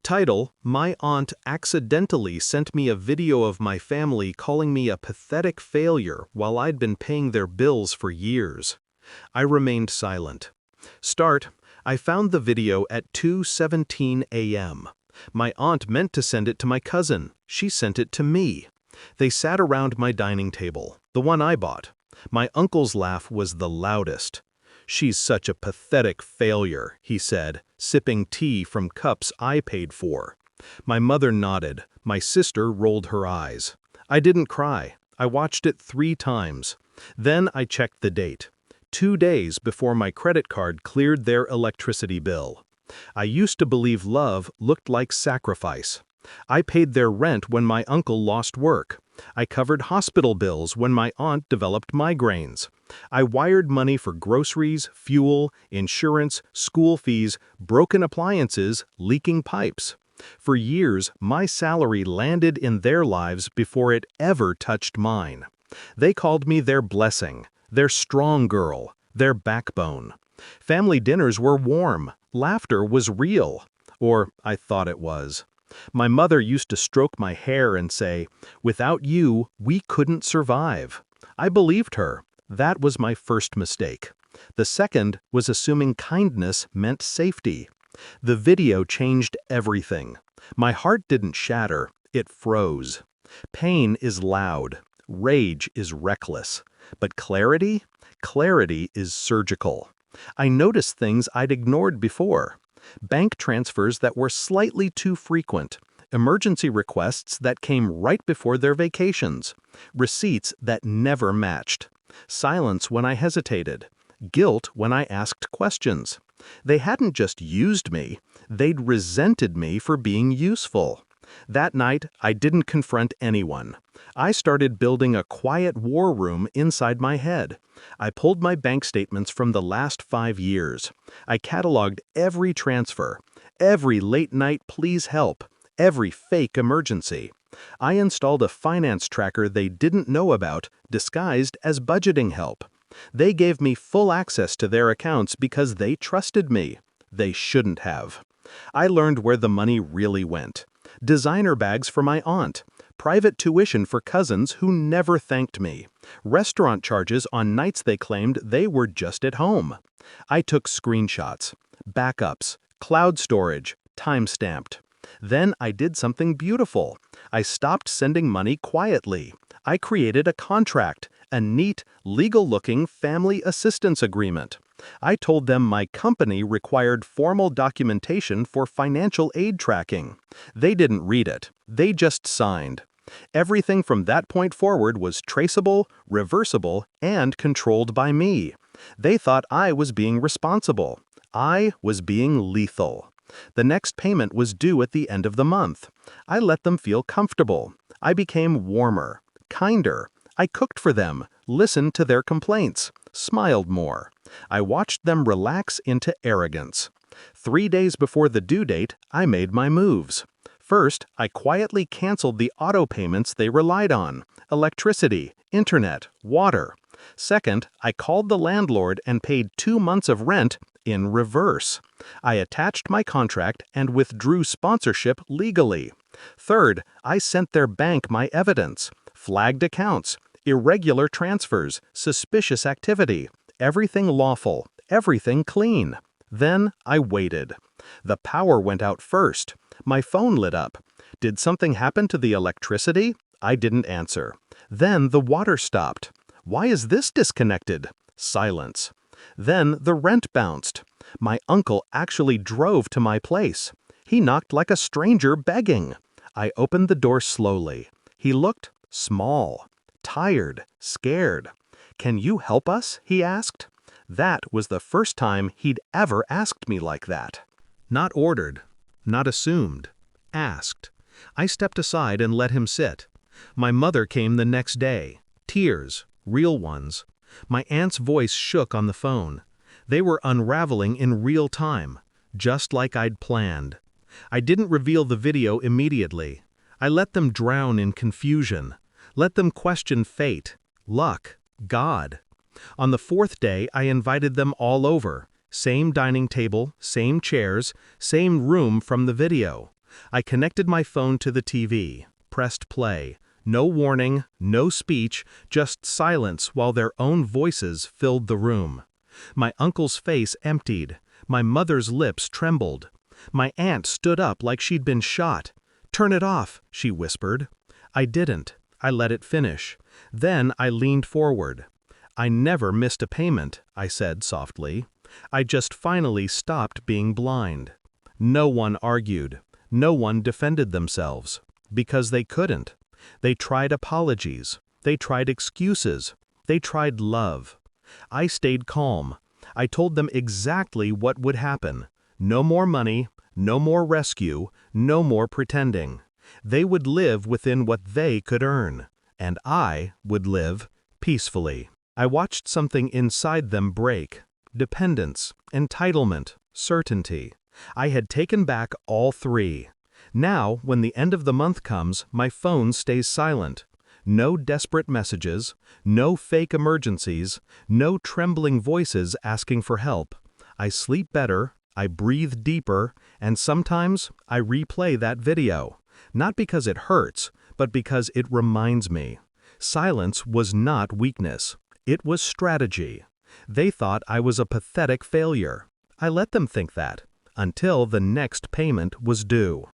Title: My aunt accidentally sent me a video of my family calling me a pathetic failure while I'd been paying their bills for years. I remained silent. Start: I found the video at 2:17 a.m. My aunt meant to send it to my cousin. She sent it to me. They sat around my dining table, the one I bought. My uncle's laugh was the loudest. "She's such a pathetic failure," he said, sipping tea from cups I paid for. My mother nodded. My sister rolled her eyes. I didn't cry. I watched it 3 times. Then I checked the date. 2 days before my credit card cleared their electricity bill. I used to believe love looked like sacrifice. I paid their rent when my uncle lost work. I covered hospital bills when my aunt developed migraines. I wired money for groceries, fuel, insurance, school fees, broken appliances, leaking pipes. For years, my salary landed in their lives before it ever touched mine. They called me their blessing, their strong girl, their backbone. Family dinners were warm. Laughter was real. Or I thought it was. My mother used to stroke my hair and say, "Without you, we couldn't survive." I believed her. That was my first mistake. The second was assuming kindness meant safety. The video changed everything. My heart didn't shatter, it froze. Pain is loud. Rage is reckless. But clarity? Clarity is surgical. I noticed things I'd ignored before. Bank transfers that were slightly too frequent, emergency requests that came right before their vacations, receipts that never matched, silence when I hesitated, guilt when I asked questions. They hadn't just used me, they'd resented me for being useful. That night, I didn't confront anyone. I started building a quiet war room inside my head. I pulled my bank statements from the last 5 years. I cataloged every transfer, every late night please help, every fake emergency. I installed a finance tracker they didn't know about, disguised as budgeting help. They gave me full access to their accounts because they trusted me. They shouldn't have. I learned where the money really went. Designer bags for my aunt, private tuition for cousins who never thanked me, restaurant charges on nights they claimed they were just at home. I took screenshots, backups, cloud storage, time-stamped. Then I did something beautiful. I stopped sending money quietly. I created a contract, a neat, legal-looking family assistance agreement. I told them my company required formal documentation for financial aid tracking. They didn't read it. They just signed. Everything from that point forward was traceable, reversible, and controlled by me. They thought I was being responsible. I was being lethal. The next payment was due at the end of the month. I let them feel comfortable. I became warmer, kinder. I cooked for them, listened to their complaints, smiled more. I watched them relax into arrogance. 3 days before the due date, I made my moves. First, I quietly canceled the auto payments they relied on: electricity, internet, water. Second, I called the landlord and paid 2 months of rent in reverse. I attached my contract and withdrew sponsorship legally. Third, I sent their bank my evidence, flagged accounts, irregular transfers, suspicious activity, everything lawful, everything clean. Then I waited. The power went out first. My phone lit up. Did something happen to the electricity? I didn't answer. Then the water stopped. Why is this disconnected? Silence. Then the rent bounced. My uncle actually drove to my place. He knocked like a stranger begging. I opened the door slowly. He looked small, tired, scared. "Can you help us?" he asked. That was the first time he'd ever asked me like that. Not ordered, not assumed, asked. I stepped aside and let him sit. My mother came the next day. Tears, real ones. My aunt's voice shook on the phone. They were unraveling in real time, just like I'd planned. I didn't reveal the video immediately. I let them drown in confusion. Let them question fate, luck, God. On the 4th day, I invited them all over. Same dining table, same chairs, same room from the video. I connected my phone to the TV, pressed play. No warning, no speech, just silence while their own voices filled the room. My uncle's face emptied. My mother's lips trembled. My aunt stood up like she'd been shot. "Turn it off," she whispered. I didn't. I let it finish. Then I leaned forward. "I never missed a payment," I said softly. I just finally stopped being blind. No one argued. No one defended themselves. Because they couldn't. They tried apologies. They tried excuses. They tried love. I stayed calm. I told them exactly what would happen. No more money, no more rescue, no more pretending. They would live within what they could earn, and I would live peacefully. I watched something inside them break. Dependence, entitlement, certainty. I had taken back all three. Now, when the end of the month comes, my phone stays silent. No desperate messages, no fake emergencies, no trembling voices asking for help. I sleep better, I breathe deeper, and sometimes I replay that video. Not because it hurts, but because it reminds me. Silence was not weakness. It was strategy. They thought I was a pathetic failure. I let them think that, until the next payment was due.